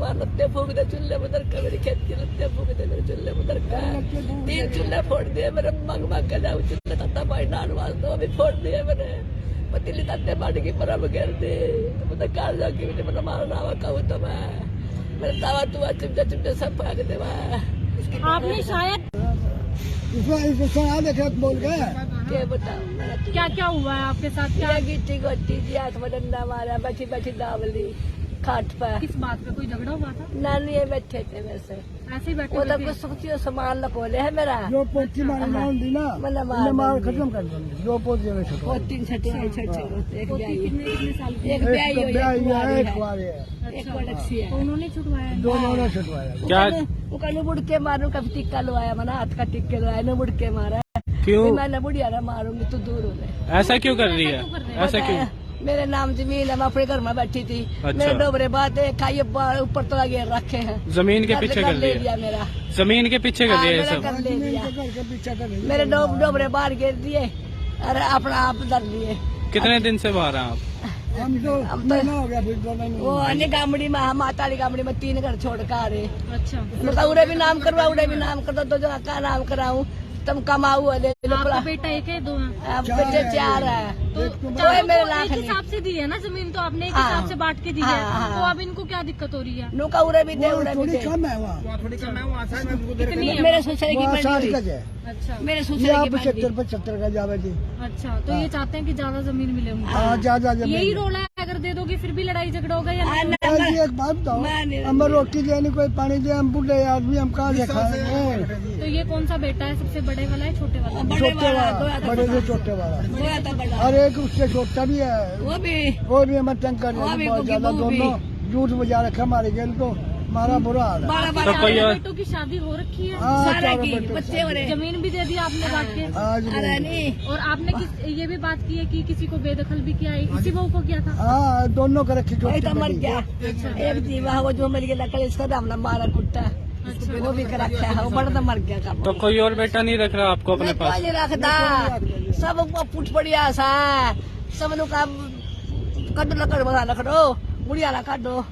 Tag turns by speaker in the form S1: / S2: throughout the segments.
S1: मार लत्ते फूक दे चूल्हे में दर का, मेरी खेती लत्ते फूक दे मेरे चूल्हे में दर का। 3 चूल्हे फोड़ दिए मेरे, मंग मंग के जाऊँ चूल्हे तत्ता पाई नान वाल दो अभी फोड़ दिए मेरे, पतीली तत्ते बाढ़ की परम गिर दे, मतलब कार जाके मुझे मतलब मारना हुआ कहूँ तो मैं मेरे तावा तुआ चिमटे चिमटे सब फेंक दे मैं।
S2: आपने शायद
S3: बोल गए
S1: क्या बताऊँ
S2: क्या क्या हुआ है आपके साथ? क्या
S1: गिट्टी गोटी जी आंख में डंडा मारा, बैठी बैठी दावली खाट पर।
S2: किस बात पे कोई झगड़ा हुआ था?
S1: नानी ये बैठे थे वैसे,
S2: ऐसे ही बैठे
S1: वो तो
S2: हुए
S1: कुछ सोचियो सामान लकोले है मेरा,
S3: जो पोती मारने ना
S1: मतलब
S3: मार खत्म कर देंगे। जो पोती में छोटा
S1: वो 3 छठे आई छठे एक
S2: पोती
S1: ब्याई
S2: कितने साल की?
S1: एक ब्याई हो एक कुंवारी
S3: एक
S1: है,
S3: कुआरे है,
S1: एक बड़कसी है।
S2: तो उन्होंने छुटवाया?
S3: दोनों ने छुटवाया।
S4: क्या
S1: वो कहने बुड़ के मारू, कभी टिक्का लवाया मना हाथ का टिक्के लवाया न बुड़ के मारा,
S4: क्यों?
S1: मैं बुढ़िया ना मारूंगी तू दूर हो जाए।
S4: ऐसा क्यों कर रही है? ऐसा क्यों?
S1: मेरे नाम जमीन है, मैं अपने घर में बैठी थी,
S4: अच्छा।
S1: मेरे डोबरे बाद खाइए ऊपर तो लगे रखे हैं,
S4: जमीन के पीछे कर
S1: ले
S4: दिया?
S1: लिया मेरा,
S4: जमीन के पीछे कर
S1: हाँ,
S4: दिया ये
S1: मेरा
S4: सब?
S1: कर ले लिया,
S3: घर के पीछे कर रही है।
S1: मेरे डोबरे बाहर गिर दिए, अरे अपना आप डर लिए।
S4: कितने दिन से बाहर हैं आप?
S3: हम तो महीना हो गया फिर
S1: वो अन्य गामड़ी में, हम माता वाली गामड़ी में 3 घर छोड़ कर आ रहे,
S2: अच्छा,
S1: मतलब उड़े भी नाम करवा, उड़े भी नाम कर दो, जो का नाम कराऊं तुम कमाऊ ले लो।
S2: आपका बेटा एक है, 2 है?
S1: अब बेटे 4 है,
S2: तो
S1: तो ये मेरे लाख
S2: एक
S1: नहीं।
S2: हिसाब से दी है ना जमीन, तो आपने एक
S1: हाँ।
S2: हिसाब से बांट के दी है,
S1: हाँ, हाँ।
S2: तो अब इनको क्या दिक्कत हो रही है?
S1: नुका उड़े भी दे, उड़े भी
S3: थोड़ी
S1: दे।
S3: कम है वहाँ,
S2: कितनी है?
S1: मेरे ससुर की
S3: वहाँ
S1: मंडी
S3: 60
S1: हुई।
S3: गज है,
S2: अच्छा,
S1: मेरे
S3: ये
S1: ससुर
S3: आप
S1: की मंडी।
S3: 75 गज जावे जी।
S2: अच्छा, तो ये चाहते हैं कि ज्यादा जमीन मिले उनको।
S3: हाँ ज्यादा जमीन।
S2: यही रोल है, अगर दे दोगे फिर भी लड़ाई झगड़ा होगा या
S1: हाँ,
S2: नहीं?
S1: ना,
S3: भाई, एक बात बताओ,
S1: मैं नहीं-
S3: हमें रोटी देनी कोई पानी दे, हम बूढ़े आदमी हम कहाँ से खाएंगे?
S2: तो ये कौन सा बेटा है, सबसे बड़े वाला है छोटे वाला?
S1: बड़े
S3: छोटे
S1: वाला,
S3: वाला, बड़े से छोटे वाला,
S1: वो था बड़ा,
S3: और एक उससे छोटा भी है,
S1: वो भी
S3: हमें तंग कर
S1: वो भी
S3: बहुत ज्यादा,
S1: वो भी।
S3: दोनों झूठ बजा रखा हमारे गेल तो हमारा बुरा हाल है।
S1: बड़ा
S2: आपके
S1: बड़ा
S4: तो कोई और-
S2: बेटों की शादी हो रखी है?
S3: हाँ,
S1: सारे
S3: चारों
S1: की
S3: बेटों
S1: बच्चे हो रहे।
S2: जमीन भी दे दी आपने बांट के?
S3: आज
S1: अरे नहीं,
S2: और आपने ये भी बात की है कि किसी को बेदखल भी किया है, किसी बहू को किया था?
S3: हाँ दोनों का रखी
S1: वही
S3: छोटी
S1: तो मर
S3: बड़ी।
S1: गया। एक जीवा वो जो मर गया लकड़ी, इसका नाम ना मारा कुत्ता,
S2: अच्छा,
S1: वो भी कर रखा है, वो बड़ा तो मर गया का।
S4: तो कोई और बेटा नहीं रख रहा आपको अपने पास?
S1: नहीं रखता, सब पुट पड़िया सा, सब लोग का कड्डो लकड़ बना लकड़ो, बुढ़िया ना काटो,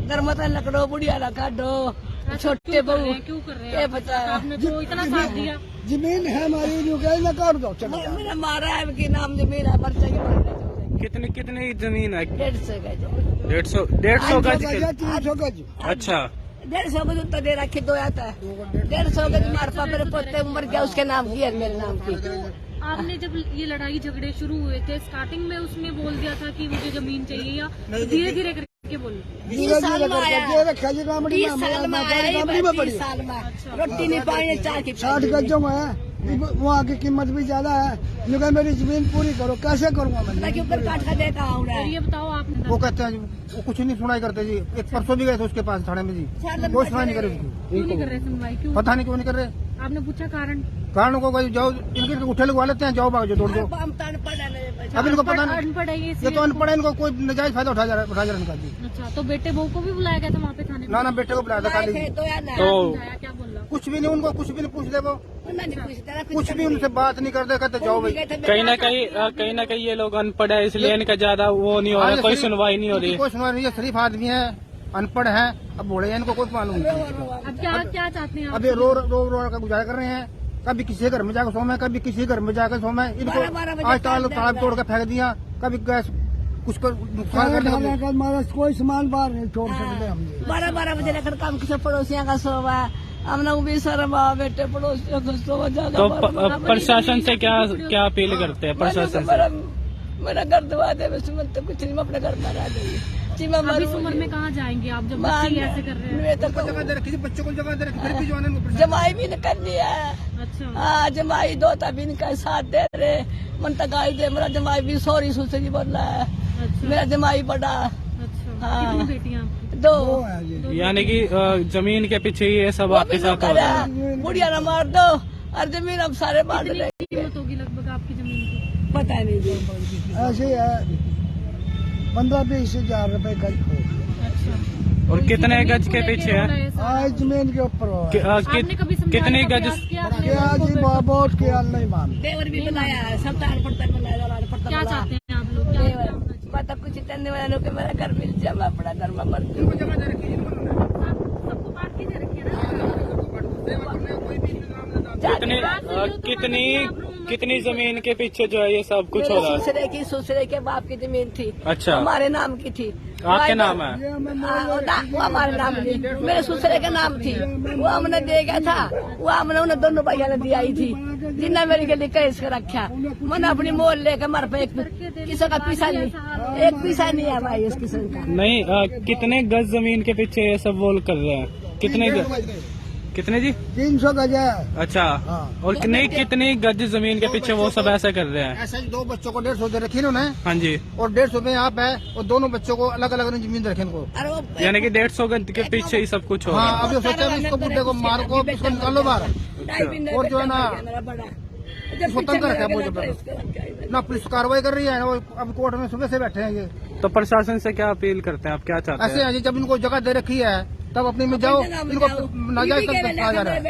S1: गर्मत लकड़ो, बुढ़िया ना काटो, छोटे बहू
S2: क्यों कर रहे
S1: ये
S2: हैं?
S1: बता।
S2: आपने तो इतना साथ दिया।
S3: जमीन है हमारी, जो कहे ना काट दो चलो जाओ।
S1: मेरा मारा है कि नाम जमीन है, मर जाएगी मर जाएगी।
S4: कितनी कितनी जमीन है?
S1: 150 गज,
S4: 150 गज के?
S3: 300 गज।
S4: अच्छा,
S1: 150 गज तो दे रखी, 2 आता है, 150 गज मारपा मेरे पोते उम्र गया, उसके नाम की है, मेरे नाम की।
S2: आपने जब ये लड़ाई झगड़े शुरू हुए थे, स्टार्टिंग में उसने बोल दिया था कि मुझे जमीन चाहिए, या धीरे धीरे करके बोल?
S1: 20 साल में आया, 20 साल में आया, 20 साल में रोटी नहीं पाई, 4 की
S3: 60 गजों में है, वहाँ की कीमत भी ज्यादा है, जो कहे मेरी जमीन पूरी करो, कैसे करूँगा मैं?
S1: ताकि ऊपर काट का देता हूँ
S2: और ये बताओ आपने
S5: वो कहते हैं वो कुछ नहीं सुनाई करते जी। एक परसों भी गए थे उसके पास थाने में जी, कोई सुनाई नहीं करे उसकी।
S2: क्यों नहीं कर रहे सुनवाई? क्यों?
S5: पता नहीं क्यों नहीं कर रहे,
S2: आपने पूछा कारण?
S5: कारण को कोई जाओ इनके उठे लगवा लेते हैं, जाओ भाग जो दौड़ दो। अब इनको पता नहीं,
S2: अनपढ़ है ये
S5: ये
S2: इसलिए?
S5: तो अनपढ़ है, इनको कोई नजायज फायदा उठा जा रहा है इनका जी।
S2: अच्छा, तो बेटे बहू को भी बुलाया गया था वहाँ पे थाने में?
S5: ना बेटे को बुलाया था खाली,
S4: तो
S2: समझाया, क्या बोल रहा?
S5: कुछ भी नहीं, उनको कुछ भी नहीं पूछ दे, वो कुछ भी उनसे बात नहीं करते, कहते जाओ भाई।
S4: कहीं ना कहीं ये लोग अनपढ़ है, इसलिए इनका ज्यादा वो नहीं हो रहा, कोई सुनवाई नहीं हो रही।
S5: कोई सुनवाई नहीं है, शरीफ आदमी है, अनपढ़ है, अब बूढ़े हैं, इनको कोई मालूम नहीं।
S2: अब क्या चाहते हैं आप?
S5: अभी रो का गुजारा कर रहे हैं, कभी किसी घर में जाकर सोमे, कभी किसी घर में जाकर सोमे। इनको
S1: 12 बजे
S5: आज ताला तोड़ के फेंक दिया, कभी गैस कुछ को नुकसान कर दिया।
S3: हमारा कोई सामान बाहर नहीं छोड़ सकते हम।
S1: 12 बजे लेकर काम किसी पड़ोसियों का सोवा, हमने भी शर्म आ बेटे पड़ोसियों को सोवा जाना।
S4: तो प्रशासन से क्या अपील करते हैं? प्रशासन से
S1: मेरा घर दबा दे, मैं तो कुछ नहीं, मैं अपने घर पर आ जाऊंगी।
S2: अब इस उम्र में कहाँ जाएंगे आप, जब बच्चे ऐसे कर रहे हैं?
S1: मैं तो
S5: जगह दे रखी थी, बच्चों को जगह दे रखी, फिर भी जो है ना
S1: जमाई भी न कर लिया है।
S2: अच्छा,
S1: हाँ जमाई 2 तभी इनका साथ दे रहे, मन तक गाई दे, मेरा जमाई भी सॉरी सुसरी बोल रहा है,
S2: अच्छा,
S1: मेरा जमाई बड़ा।
S2: अच्छा।
S1: हाँ।
S2: कितनी बेटियां आपकी?
S1: 2
S4: यानी कि जमीन के पीछे ये सब आपके साथ हो रहा है?
S1: बुढ़िया ना मार दो और जमीन अब सारे बांट
S2: कितनी
S1: देंगे।
S2: कीमत होगी लगभग आपकी जमीन की?
S1: पता नहीं जी,
S3: ऐसे है 15-20 हजार रुपए गज हो।
S2: अच्छा,
S4: और कितने गज के पीछे है?
S3: आज जमीन के ऊपर हो।
S2: आपने कभी समझाने
S4: कितनी
S2: का
S4: गज?
S2: प्रयास किया अपने
S3: क्या
S2: बहू को?
S3: जी बहुत किया नहीं मान।
S1: देवर भी बुलाया है, सब तार पड़ता बुलाया, पड़ता
S2: क्या चाहते हैं आप लोग? क्या
S1: देवर पता कुछ करने वालों के मेरा घर मिल जाए, मैं अपना घर में मर जाऊं।
S5: जगह दे रखी है।
S4: कितनी जमीन के पीछे जो है ये सब कुछ हो रहा है?
S1: ससुरे के बाप की जमीन थी,
S4: अच्छा।
S1: हमारे नाम की थी।
S4: आपके नाम है?
S1: वो हमारे नाम थी, मेरे ससुरे के नाम थी। वो हमने दे गया था, वो हमने उन्हें दोनों भैया ने दिया थी, जिन्हें मेरे के लिए कैस कर रखा। मैंने अपनी मोल लेकर मर पे किसी का पैसा नहीं, एक पैसा नहीं है भाई उस किसी का।
S4: नहीं, कितने गज जमीन के पीछे ये सब बोल कर रहे हैं? कितने जी?
S3: 300 गज है।
S4: अच्छा, और नहीं कितनी गज जमीन के पीछे वो सब ऐसा कर रहे हैं?
S5: ऐसा ही 2 बच्चों को 150 दे रखी उन्होंने।
S4: हाँ जी।
S5: और 150 में आप है, और दोनों बच्चों को अलग अलग जमीन दे रखे इनको।
S4: यानी कि 150 गज के पीछे ही सब कुछ हो रहा है।
S5: हाँ, अभी सोचा इसको बुड्ढे को मार को इसको निकालो बाहर। और जो है ना स्वतंत्र रखा है, वो ना पुलिस कार्रवाई कर रही है, वो अब कोर्ट में सुबह से बैठे हैं ये।
S4: तो प्रशासन से क्या अपील करते हैं आप, क्या चाहते हैं?
S5: ऐसे जब इनको जगह दे रखी है तब अपनी में जाओ, इनको नाजायज तक जा रहा है।